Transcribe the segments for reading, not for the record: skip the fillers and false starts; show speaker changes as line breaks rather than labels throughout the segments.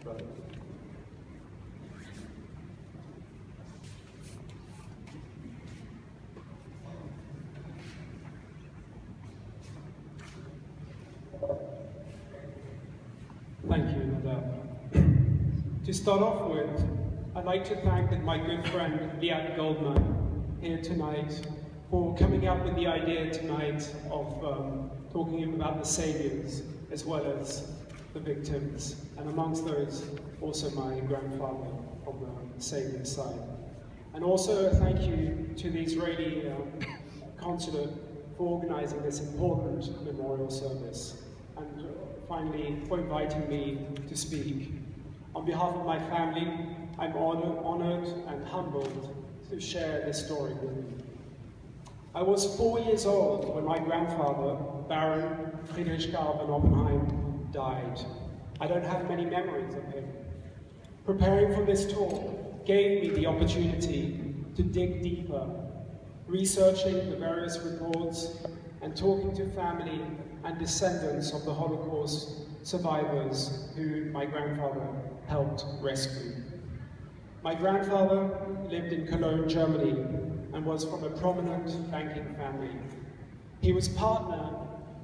Thank you, Nadab. To start off with, I'd like to thank my good friend Liat Goldman here tonight for coming up with the idea tonight of talking about the saviors as well as the victims, and amongst those also my grandfather on the savior side. And also thank you to the Israeli Consulate for organizing this important memorial service, and finally for inviting me to speak. On behalf of my family, I'm honored and humbled to share this story with you. I was 4 years old when my grandfather, Baron Friedrich-Carl von Oppenheim, died. I don't have many memories of him. Preparing for this talk gave me the opportunity to dig deeper, researching the various reports and talking to family and descendants of the Holocaust survivors who my grandfather helped rescue. My grandfather lived in Cologne, Germany, and was from a prominent banking family. He was partner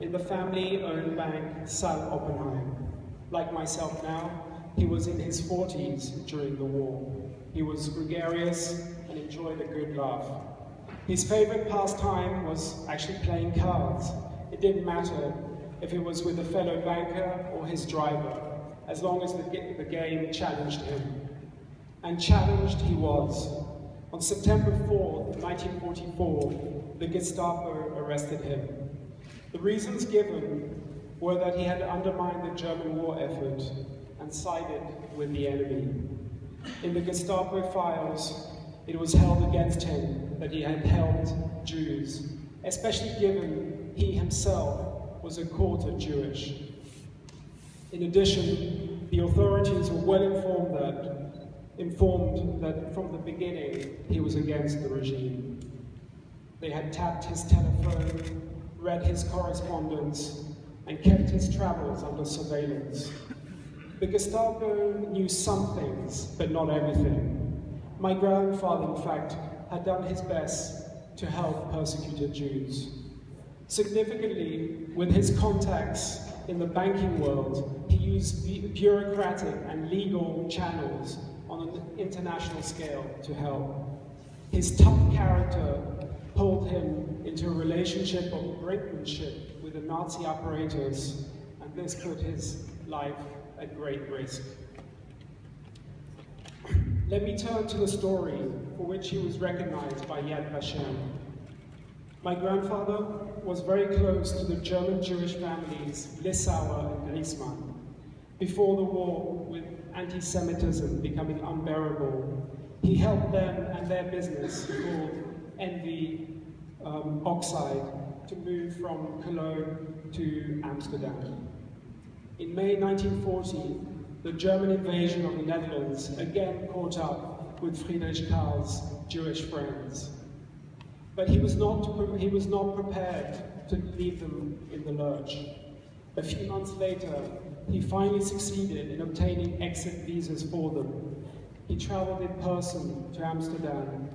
in the family-owned bank Sal Oppenheim. Like myself now, he was in his 40s during the war. He was gregarious and enjoyed a good laugh. His favorite pastime was actually playing cards. It didn't matter if it was with a fellow banker or his driver, as long as the game challenged him. And challenged he was. On September 4th, 1944, the Gestapo arrested him. The reasons given were that he had undermined the German war effort and sided with the enemy. In the Gestapo files, it was held against him that he had helped Jews, especially given he himself was a quarter Jewish. In addition, the authorities were well informed that from the beginning he was against the regime. They had tapped his telephone, read his correspondence, and kept his travels under surveillance. The Gestapo knew some things, but not everything. My grandfather, in fact, had done his best to help persecuted Jews. Significantly, with his contacts in the banking world, he used bureaucratic and legal channels on an international scale to help. His tough character pulled him into a relationship of brinkmanship with the Nazi apparatus, and this put his life at great risk. Let me turn to the story for which he was recognized by Yad Vashem. My grandfather was very close to the German Jewish families Lissauer and Griezmann. Before the war, with anti-Semitism becoming unbearable, he helped them and their business called Envy Oxide to move from Cologne to Amsterdam. In May 1940, the German invasion of the Netherlands again caught up with Friedrich-Carl's Jewish friends. But he was not prepared to leave them in the lurch. A few months later, he finally succeeded in obtaining exit visas for them. He traveled in person to Amsterdam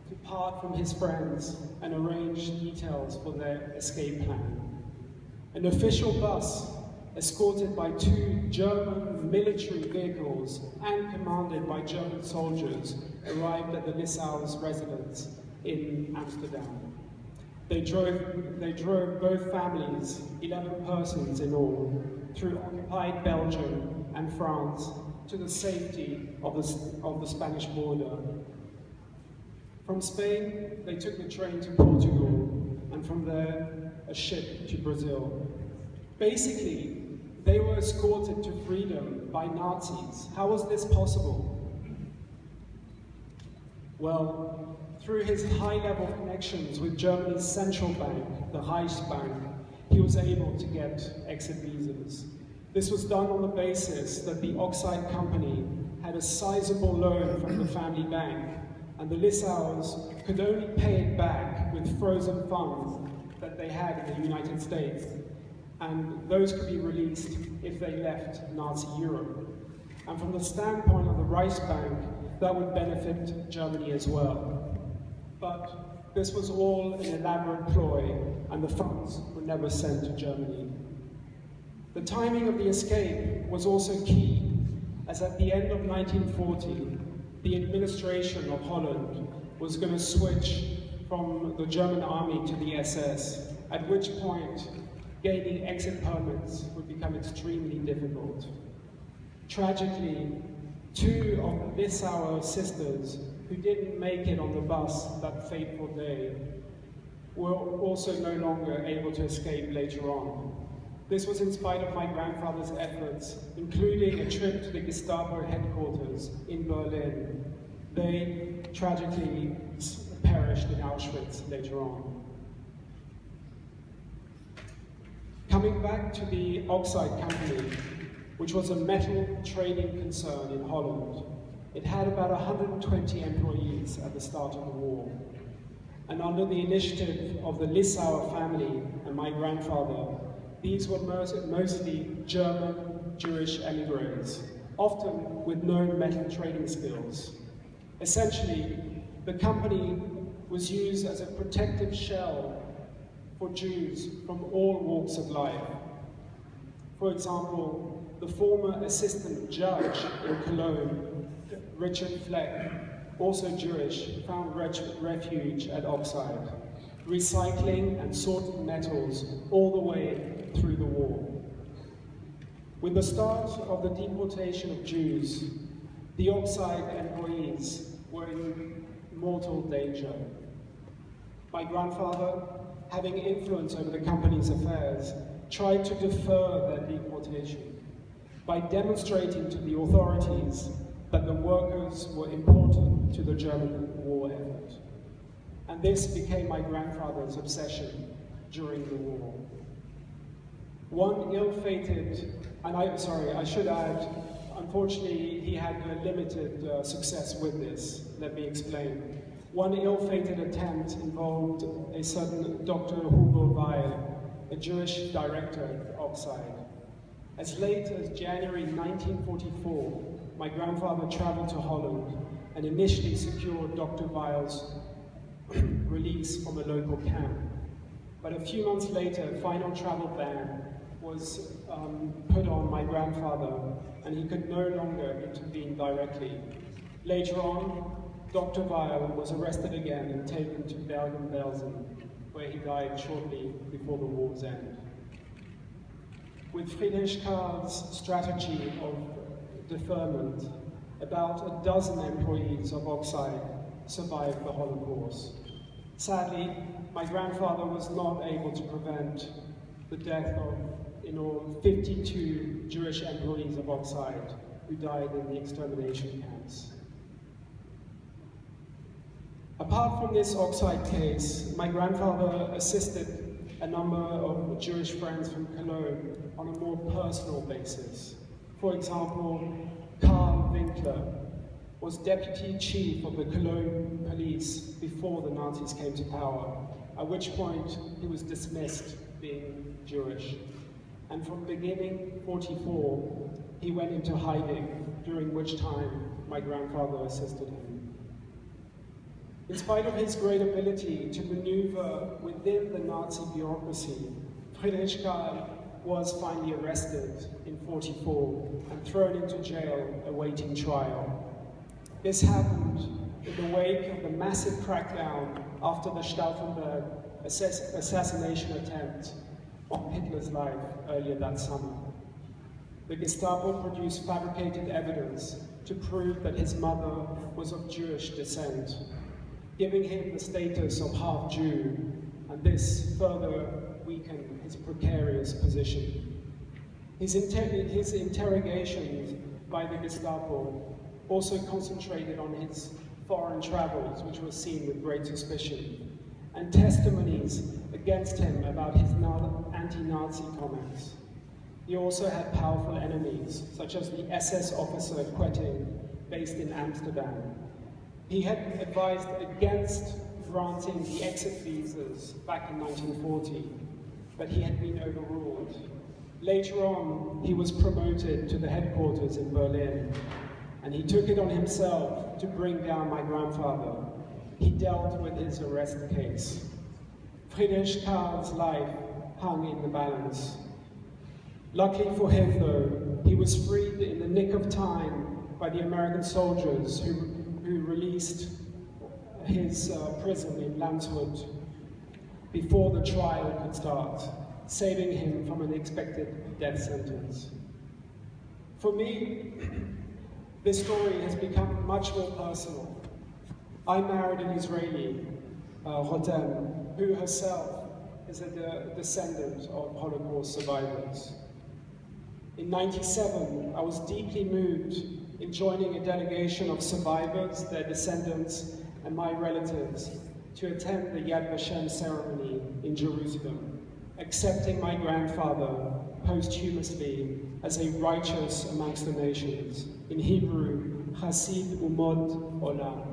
to part from his friends and arrange details for their escape plan. An official bus, escorted by 2 German military vehicles and commanded by German soldiers, arrived at the Lissau's residence in Amsterdam. They drove both families, 11 persons in all, through occupied Belgium and France to the safety of the Spanish border. From Spain, they took the train to Portugal, and from there, a ship to Brazil. Basically, they were escorted to freedom by Nazis. How was this possible? Well, through his high-level connections with Germany's central bank, the Reichsbank, he was able to get exit visas. This was done on the basis that the Oxide Company had a sizable loan from the family bank, and the Lissauers could only pay it back with frozen funds that they had in the United States, and those could be released if they left Nazi Europe. and from the standpoint of the Reichsbank, that would benefit Germany as well. But this was all an elaborate ploy, and the funds were never sent to Germany. The timing of the escape was also key, as at the end of 1940, the administration of Holland was going to switch from the German army to the SS, at which point gaining exit permits would become extremely difficult. Tragically, two of the Lissauer sisters who didn't make it on the bus that fateful day were also no longer able to escape later on. This was in spite of my grandfather's efforts, including a trip to the Gestapo headquarters in Berlin. They tragically perished in Auschwitz later on. Coming back to the Oxide Company, which was a metal trading concern in Holland, it had about 120 employees at the start of the war. And under the initiative of the Lissauer family and my grandfather, these were mostly German Jewish emigres, often with no metal trading skills. Essentially, the company was used as a protective shell for Jews from all walks of life. For example, the former assistant judge in Cologne, Richard Fleck, also Jewish, found refuge at Oxide, recycling and sorting metals all the way through the war. With the start of the deportation of Jews, the Oxide employees were in mortal danger. My grandfather, having influence over the company's affairs, tried to defer their deportation by demonstrating to the authorities that the workers were important to the German war effort. And this became my grandfather's obsession during the war. One ill-fated, and I should add, unfortunately he had limited success with this. Let me explain. One ill-fated attempt involved a certain Dr. Ohel Rachel, a Jewish director at Oxide. As late as January 1944, my grandfather traveled to Holland and initially secured Dr. Weil's release from a local camp. But a few months later, a final travel ban was put on my grandfather, and he could no longer intervene directly. Later on, Dr. Weil was arrested again and taken to Bergen-Belsen, where he died shortly before the war's end. With Friedrich-Carl's strategy of deferment, about a dozen employees of Oxide survived the Holocaust. Sadly, my grandfather was not able to prevent the death of, in all, 52 Jewish employees of Oxide who died in the extermination camps. Apart from this Oxide case, my grandfather assisted a number of Jewish friends from Cologne on a more personal basis. For example, Karl Winkler was deputy chief of the Cologne police before the Nazis came to power, at which point he was dismissed being Jewish. And from beginning 44, he went into hiding, during which time my grandfather assisted him. In spite of his great ability to maneuver within the Nazi bureaucracy, Friedrich-Carl was finally arrested in 44 and thrown into jail awaiting trial. This happened in the wake of the massive crackdown after the Stauffenberg assassination attempt on Hitler's life earlier that summer. The Gestapo produced fabricated evidence to prove that his mother was of Jewish descent, giving him the status of half-Jew, and this further weakened his precarious position. His interrogations by the Gestapo also concentrated on his foreign travels, which were seen with great suspicion, and testimonies against him about his anti-Nazi comments. He also had powerful enemies, such as the SS officer Quetting, based in Amsterdam. He had advised against granting the exit visas back in 1940, but he had been overruled. Later on, he was promoted to the headquarters in Berlin, and he took it on himself to bring down my grandfather. He dealt with his arrest case. Friedrich-Carl's life hung in the balance. Luckily for him, though, he was freed in the nick of time by the American soldiers who released his prison in Landshut before the trial could start, saving him from an expected death sentence. For me, this story has become much more personal. I married an Israeli, Rotem, who herself is a descendant of Holocaust survivors. In '97, I was deeply moved in joining a delegation of survivors, their descendants, and my relatives to attend the Yad Vashem ceremony in Jerusalem, accepting my grandfather posthumously as a righteous amongst the nations, in Hebrew, Chasid Umot Olam.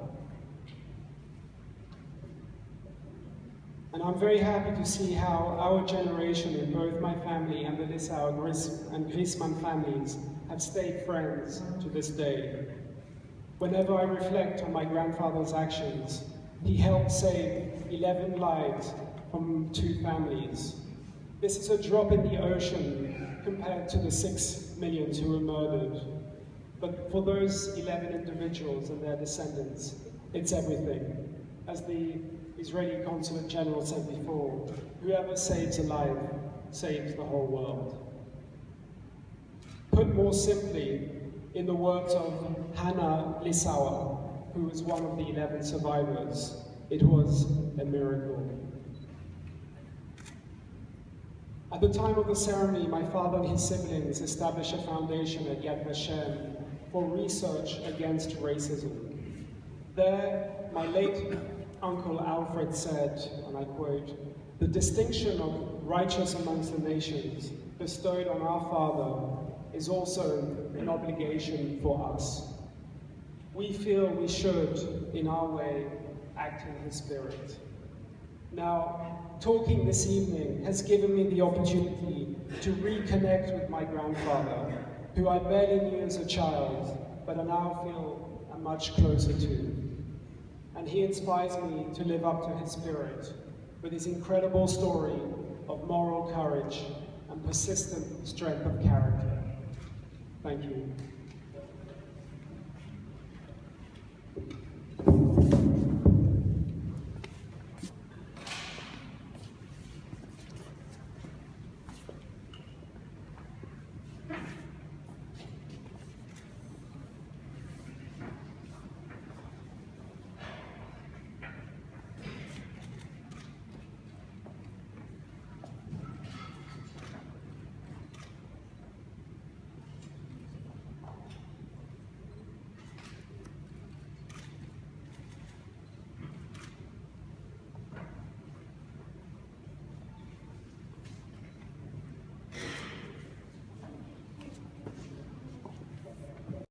And I'm very happy to see how our generation in both my family and the Lissau and Griezmann families have stayed friends to this day. Whenever I reflect on my grandfather's actions, he helped save 11 lives from 2 families. This is a drop in the ocean compared to the 6 million who were murdered. But for those 11 individuals and their descendants, it's everything. As the Israeli Consulate General said before, whoever saves a life saves the whole world. Put more simply, in the words of Hannah Lissauer, who was one of the 11 survivors, it was a miracle. At the time of the ceremony, my father and his siblings established a foundation at Yad Vashem for research against racism. There, my late Uncle Alfred said, and I quote, "The distinction of righteous amongst the nations bestowed on our father is also an obligation for us. We feel we should, in our way, act in his spirit." Now, talking this evening has given me the opportunity to reconnect with my grandfather, who I barely knew as a child, but I now feel I'm much closer to. And he inspires me to live up to his spirit with his incredible story of moral courage and persistent strength of character. Thank you.